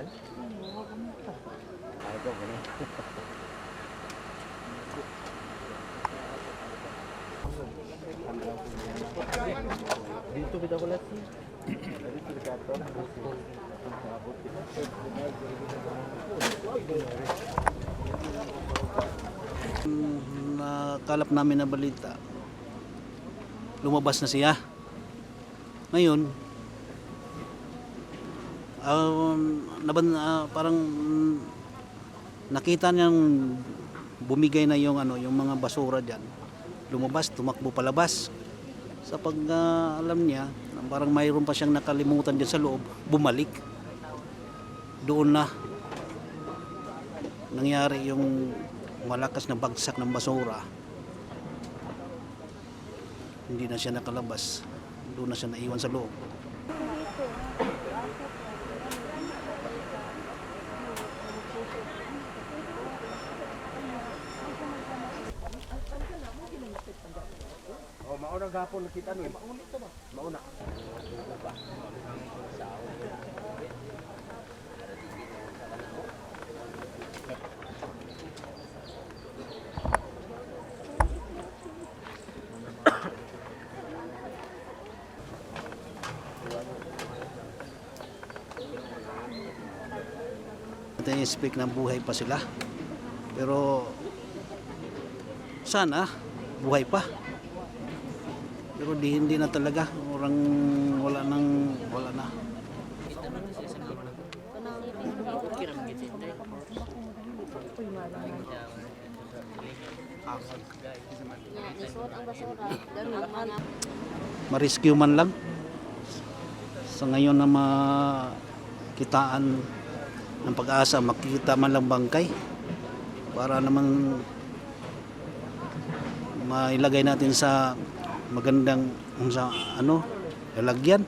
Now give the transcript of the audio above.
yan? Ay, ito ko na. Dito kita ko lahat. Dito kita ko. Nakalap namin na balita, lumabas na siya. Ngayon, parang nakita niyang bumigay na yung mga basura diyan. Lumabas, tumakbo palabas. Sa alam niya, parang mayroon pa siyang nakalimutan diyan sa loob, bumalik. Doon na nangyari yung malakas na bagsak ng basura. Hindi na siya nakalabas. Doon na siya naiwan sa loob. Oh, mauna gapon nakita ni. Mauna to ba? Mauna. Natin i-speak na buhay pa sila. Pero sana buhay pa. Pero hindi na talaga. Orang wala na. Ma-rescue man lang. Sa ngayon na makitaan ng pag-asa, makikita man lang bangkay para naman mailagay natin sa magandang lalagyan.